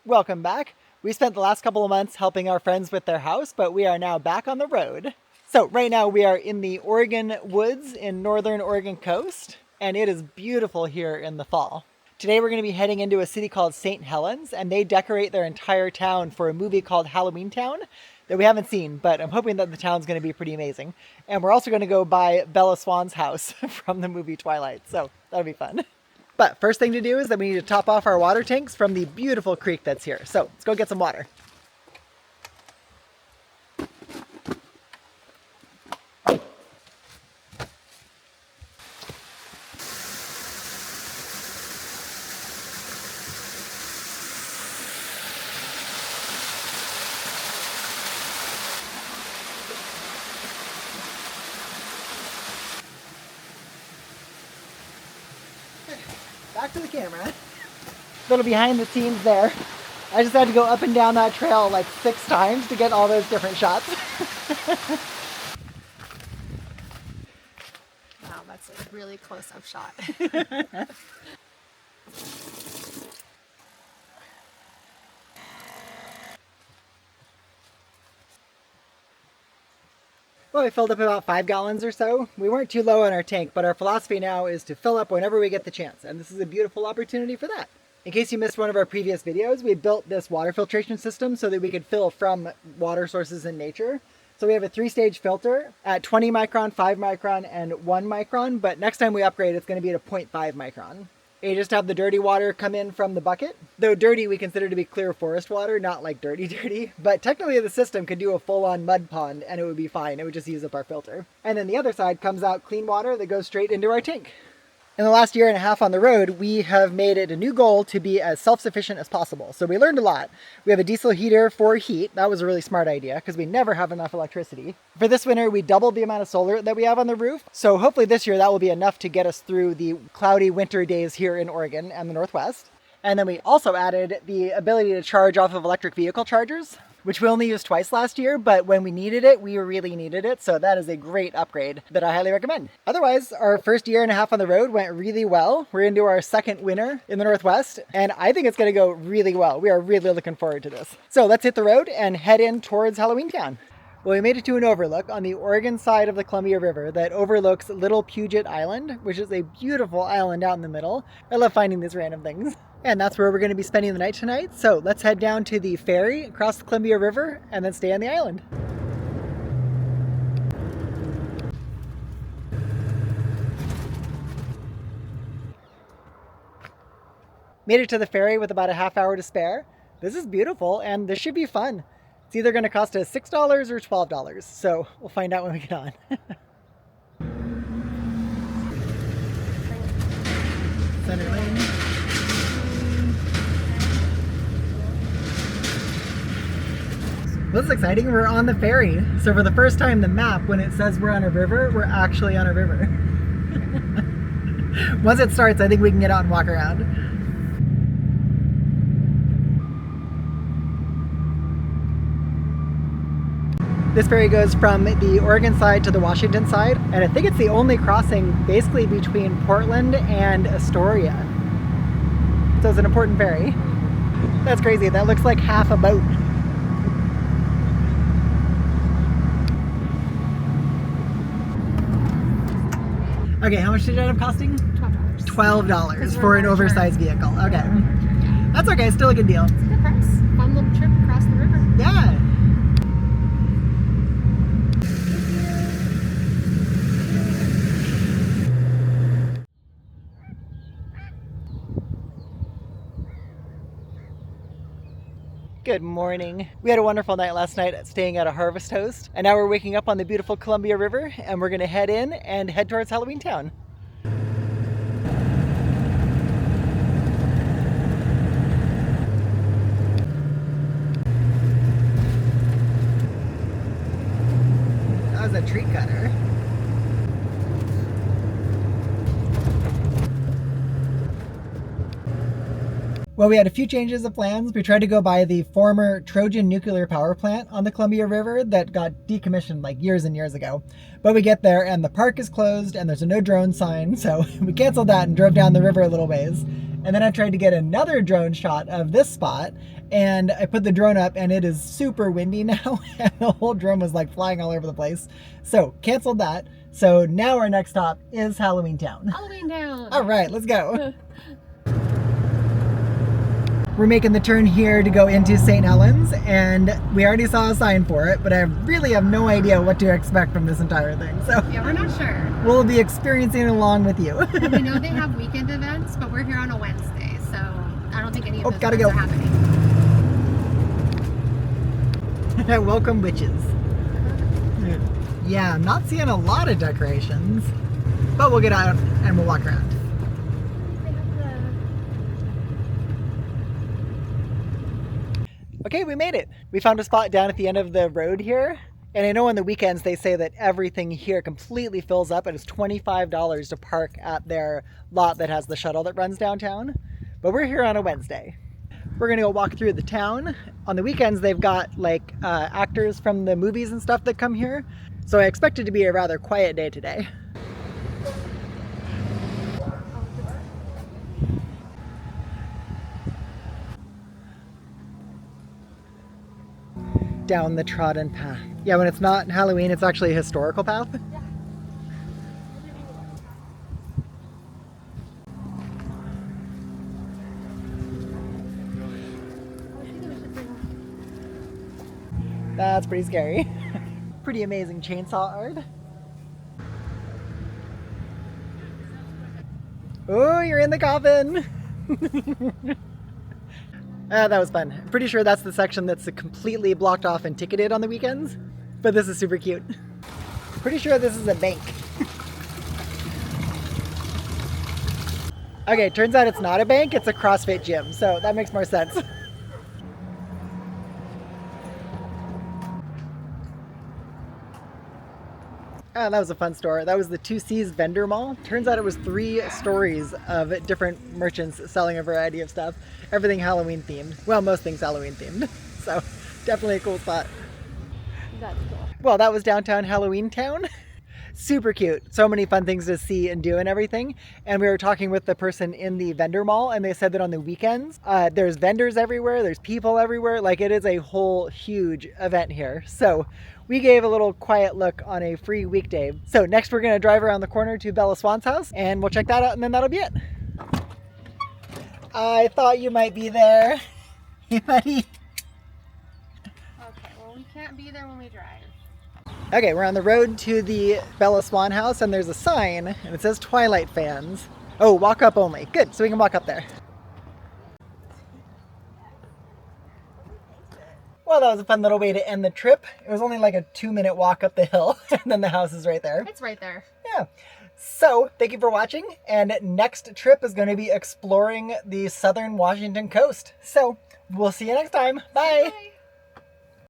Welcome back. We spent the last couple of months helping our friends with their house, but we are now back on the road. So right now we are in the Oregon woods in northern Oregon coast, and it is beautiful here in the fall. Today we're going to be heading into a city called St Helens, and they decorate their entire town for a movie called Halloweentown that we haven't seen, but I'm hoping that the town's going to be pretty amazing. And we're also going to go by Bella Swan's house from the movie Twilight, so that'll be fun. But first thing to do is that we need to top off our water tanks from the beautiful creek that's here. So let's go get some water. Back to the camera. Little behind the scenes there. I just had to go up and down that trail like 6 times to get all those different shots. Wow, that's a really close-up shot. Well, we filled up about 5 gallons or so. We weren't too low on our tank, but our philosophy now is to fill up whenever we get the chance, and this is a beautiful opportunity for that. In case you missed one of our previous videos, we built this water filtration system so that we could fill from water sources in nature. So we have a 3-stage filter at 20 micron, 5 micron, and 1 micron, but next time we upgrade, it's going to be at a 0.5 micron. You just have the dirty water come in from the bucket. Though dirty, we consider to be clear forest water, not like dirty. But technically the system could do a full-on mud pond and it would be fine. It would just use up our filter. And then the other side comes out clean water that goes straight into our tank. In the last year and a half on the road, we have made it a new goal to be as self-sufficient as possible. So we learned a lot. We have a diesel heater for heat. That was a really smart idea because we never have enough electricity. For this winter, we doubled the amount of solar that we have on the roof. So hopefully this year that will be enough to get us through the cloudy winter days here in Oregon and the Northwest. And then we also added the ability to charge off of electric vehicle chargers, which we only used twice last year, but when we needed it, we really needed it. So that is a great upgrade that I highly recommend. Otherwise, our first year and a half on the road went really well. We're into our second winter in the Northwest, and I think it's gonna go really well. We are really looking forward to this. So let's hit the road and head in towards Halloweentown. Well, we made it to an overlook on the Oregon side of the Columbia River that overlooks Little Puget Island, which is a beautiful island out in the middle. I love finding these random things. And that's where we're going to be spending the night tonight. So let's head down to the ferry across the Columbia River and then stay on the island. Made it to the ferry with about a half hour to spare. This is beautiful and this should be fun. It's either going to cost us $6 or $12. So we'll find out when we get on. Center lane. This is exciting. We're on the ferry. So for the first time, the map, when it says we're on a river, we're actually on a river. Once it starts, I think we can get out and walk around. This ferry goes from the Oregon side to the Washington side, and I think it's the only crossing basically between Portland and Astoria. So it's an important ferry. That's crazy. That looks like half a boat. Okay, how much did it end up costing? $12. $12 for an oversized vehicle. Okay. Yeah. That's okay, still a good deal. It's a good price. Fun little trip across the river. Yeah. Good morning. We had a wonderful night last night staying at a Harvest Host, and now we're waking up on the beautiful Columbia River, and we're gonna head in and head towards Halloweentown. That was a tree cutter. Well, we had a few changes of plans. We tried to go by the former Trojan nuclear power plant on the Columbia River that got decommissioned like years and years ago. But we get there and the park is closed and there's a no drone sign, so we canceled that and drove down the river a little ways. And then I tried to get another drone shot of this spot, and I put the drone up and it is super windy now, and the whole drone was like flying all over the place. So canceled that. So now our next stop is Halloweentown. Halloweentown. All right, let's go. We're making the turn here to go into St Helens, and we already saw a sign for it, but I really have no idea what to expect from this entire thing. So Yeah, we're not sure. we'll be experiencing it along with you. We know they have weekend events, but we're here on a Wednesday, so I don't think any of those gotta events go. are happening. Welcome witches. Yeah, I'm not seeing a lot of decorations, but we'll get out and we'll walk around. Okay, we made it. We found a spot down at the end of the road here. And I know on the weekends they say that everything here completely fills up and it's $25 to park at their lot that has the shuttle that runs downtown. But we're here on a Wednesday. We're gonna go walk through the town. On the weekends they've got like actors from the movies and stuff that come here. So I expect it to be a rather quiet day today. Down the trodden path. Yeah, when it's not Halloween, it's actually a historical path. Yeah. That's pretty scary. Pretty amazing chainsaw art. Oh, you're in the coffin! That was fun. I'm pretty sure that's the section that's completely blocked off and ticketed on the weekends. But this is super cute. Pretty sure this is a bank. Okay, turns out it's not a bank, it's a CrossFit gym. So that makes more sense. Ah, that was a fun store. That was the 2C's vendor mall. Turns out it was 3 stories of different merchants selling a variety of stuff. Everything Halloween themed. Well, most things Halloween themed. So definitely a cool spot. That's cool. Well, that was downtown Halloweentown. Super cute. So many fun things to see and do and everything. And we were talking with the person in the vendor mall and they said that on the weekends, there's vendors everywhere. There's people everywhere. Like it is a whole huge event here. So we gave a little quiet look on a free weekday. So next we're going to drive around the corner to Bella Swan's house and we'll check that out and then that'll be it. I thought you might be there. Hey, buddy. Okay, well, we can't be there when we drive. Okay, we're on the road to the Bella Swan house and there's a sign and it says Twilight fans. Oh, walk up only. Good, so we can walk up there. Well, that was a fun little way to end the trip. It was only like a 2-minute walk up the hill and then the house is right there. It's right there. Yeah. So, thank you for watching, and next trip is going to be exploring the southern Washington coast. So, we'll see you next time. Bye! Bye.